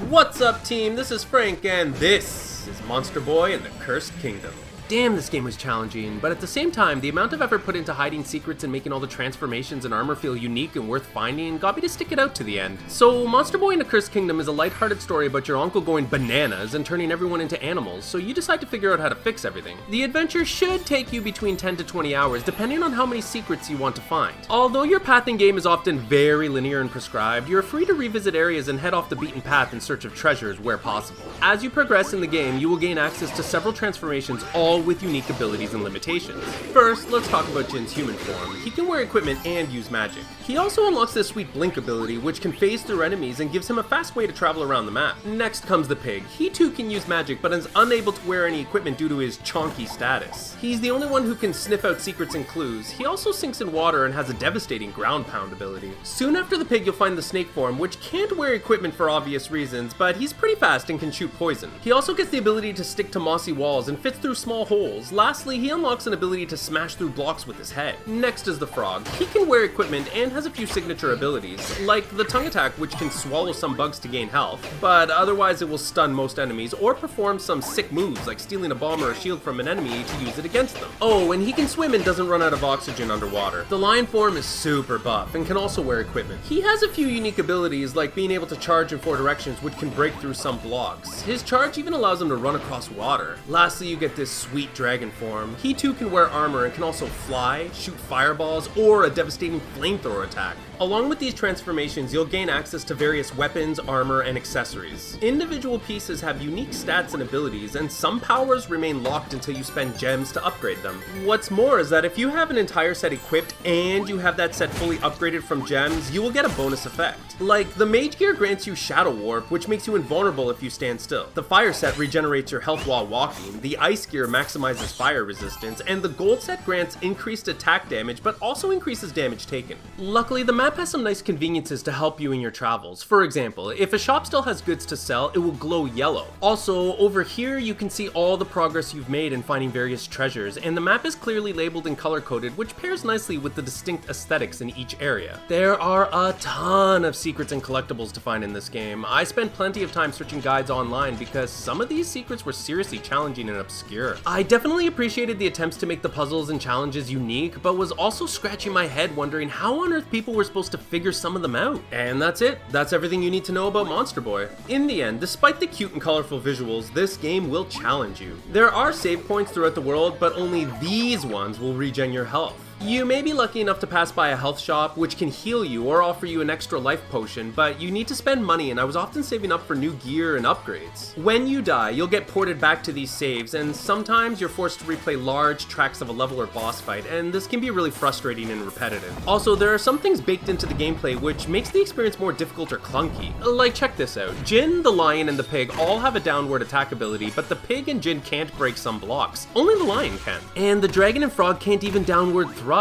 What's up, team? This is Frank, and this is Monster Boy and the Cursed Kingdom. Damn, this game was challenging, but at the same time, the amount of effort put into hiding secrets and making all the transformations and armor feel unique and worth finding got me to stick it out to the end. So, Monster Boy and the Cursed Kingdom is a lighthearted story about your uncle going bananas and turning everyone into animals, so you decide to figure out how to fix everything. The adventure should take you between 10 to 20 hours, depending on how many secrets you want to find. Although your path in game is often very linear and prescribed, you're free to revisit areas and head off the beaten path in search of treasures where possible. As you progress in the game, you will gain access to several transformations, all with unique abilities and limitations. First, let's talk about Jin's human form. He can wear equipment and use magic. He also unlocks this sweet blink ability, which can phase through enemies and gives him a fast way to travel around the map. Next comes the pig. He too can use magic, but is unable to wear any equipment due to his chonky status. He's the only one who can sniff out secrets and clues. He also sinks in water and has a devastating ground pound ability. Soon after the pig, you'll find the snake form, which can't wear equipment for obvious reasons, but he's pretty fast and can shoot poison. He also gets the ability to stick to mossy walls and fits through small holes. Lastly, he unlocks an ability to smash through blocks with his head. Next is the frog. He can wear equipment and has a few signature abilities, like the tongue attack, which can swallow some bugs to gain health, but otherwise it will stun most enemies or perform some sick moves like stealing a bomb or a shield from an enemy to use it against them. Oh, and he can swim and doesn't run out of oxygen underwater. The lion form is super buff and can also wear equipment. He has a few unique abilities like being able to charge in 4 directions, which can break through some blocks. His charge even allows him to run across water. Lastly, you get this sweet dragon form. He too can wear armor and can also fly, shoot fireballs, or a devastating flamethrower attack. Along with these transformations, you'll gain access to various weapons, armor, and accessories. Individual pieces have unique stats and abilities, and some powers remain locked until you spend gems to upgrade them. What's more is that if you have an entire set equipped and you have that set fully upgraded from gems, you will get a bonus effect. Like, the mage gear grants you shadow warp, which makes you invulnerable if you stand still. The fire set regenerates your health while walking, the ice gear maximizes fire resistance, and the gold set grants increased attack damage but also increases damage taken. Luckily, the map has some nice conveniences to help you in your travels. For example, if a shop still has goods to sell, it will glow yellow. Also, over here you can see all the progress you've made in finding various treasures, and the map is clearly labeled and color-coded, which pairs nicely with the distinct aesthetics in each area. There are a ton of secrets and collectibles to find in this game. I spent plenty of time searching guides online because some of these secrets were seriously challenging and obscure. I definitely appreciated the attempts to make the puzzles and challenges unique, but was also scratching my head wondering how on earth people were supposed to figure some of them out. And that's it. That's everything you need to know about Monster Boy. In the end, despite the cute and colorful visuals, this game will challenge you. There are save points throughout the world, but only these ones will regen your health. You may be lucky enough to pass by a health shop which can heal you or offer you an extra life potion, but you need to spend money, and I was often saving up for new gear and upgrades. When you die, you'll get ported back to these saves, and sometimes you're forced to replay large tracks of a level or boss fight, and this can be really frustrating and repetitive. Also, there are some things baked into the gameplay which makes the experience more difficult or clunky. Like, check this out. Jin, the lion, and the pig all have a downward attack ability, but the pig and Jin can't break some blocks. Only the lion can. And the dragon and frog can't even downward thrust.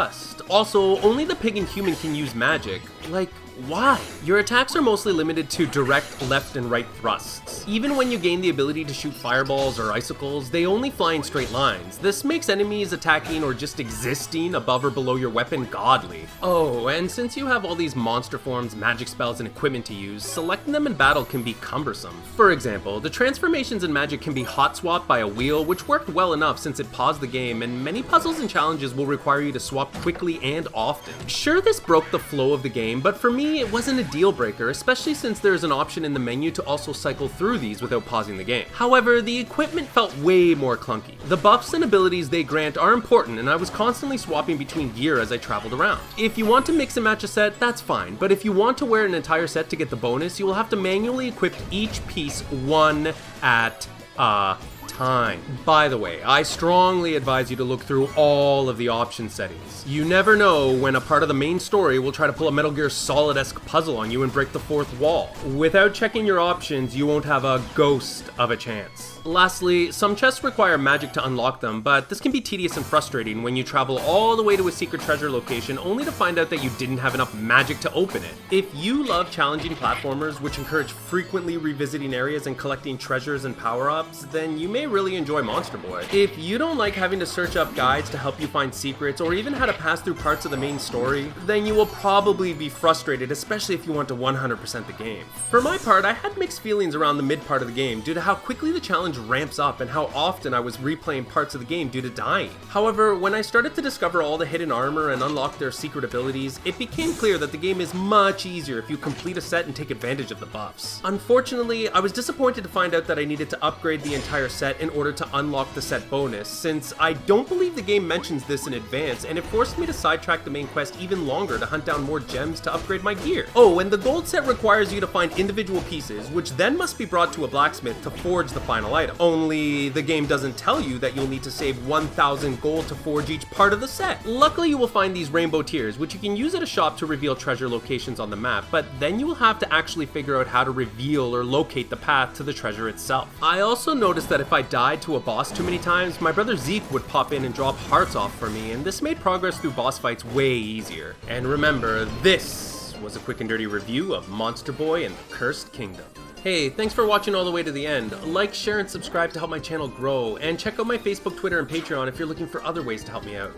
Also, only the pig and human can use magic. Like, why? Your attacks are mostly limited to direct left and right thrusts. Even when you gain the ability to shoot fireballs or icicles, they only fly in straight lines. This makes enemies attacking or just existing above or below your weapon godly. Oh, and since you have all these monster forms, magic spells, and equipment to use, selecting them in battle can be cumbersome. For example, the transformations in magic can be hot swapped by a wheel, which worked well enough since it paused the game, and many puzzles and challenges will require you to swap quickly and often. Sure, this broke the flow of the game, but for me, it wasn't a deal breaker, especially since there's an option in the menu to also cycle through these without pausing the game. However, the equipment felt way more clunky. The buffs and abilities they grant are important, and I was constantly swapping between gear as I traveled around. If you want to mix and match a set, that's fine, but if you want to wear an entire set to get the bonus, you will have to manually equip each piece one at a time. By the way, I strongly advise you to look through all of the option settings. You never know when a part of the main story will try to pull a Metal Gear Solid-esque puzzle on you and break the fourth wall. Without checking your options, you won't have a ghost of a chance. Lastly, some chests require magic to unlock them, but this can be tedious and frustrating when you travel all the way to a secret treasure location only to find out that you didn't have enough magic to open it. If you love challenging platformers which encourage frequently revisiting areas and collecting treasures and power-ups, then you may really enjoy Monster Boy. If you don't like having to search up guides to help you find secrets or even how to pass through parts of the main story, then you will probably be frustrated, especially if you want to 100% the game. For my part, I had mixed feelings around the mid part of the game due to how quickly the challenge ramps up and how often I was replaying parts of the game due to dying. However, when I started to discover all the hidden armor and unlock their secret abilities, it became clear that the game is much easier if you complete a set and take advantage of the buffs. Unfortunately, I was disappointed to find out that I needed to upgrade the entire set in order to unlock the set bonus, since I don't believe the game mentions this in advance, and it forced me to sidetrack the main quest even longer to hunt down more gems to upgrade my gear. Oh, and the gold set requires you to find individual pieces, which then must be brought to a blacksmith to forge the final item. Only the game doesn't tell you that you'll need to save 1,000 gold to forge each part of the set. Luckily, you will find these rainbow tiers, which you can use at a shop to reveal treasure locations on the map, but then you will have to actually figure out how to reveal or locate the path to the treasure itself. I also noticed that if I died to a boss too many times, my brother Zeke would pop in and drop hearts off for me, and this made progress through boss fights way easier. And remember, this was a quick and dirty review of Monster Boy and the Cursed Kingdom. Hey, thanks for watching all the way to the end. Like, share, and subscribe to help my channel grow, and check out my Facebook, Twitter, and Patreon if you're looking for other ways to help me out.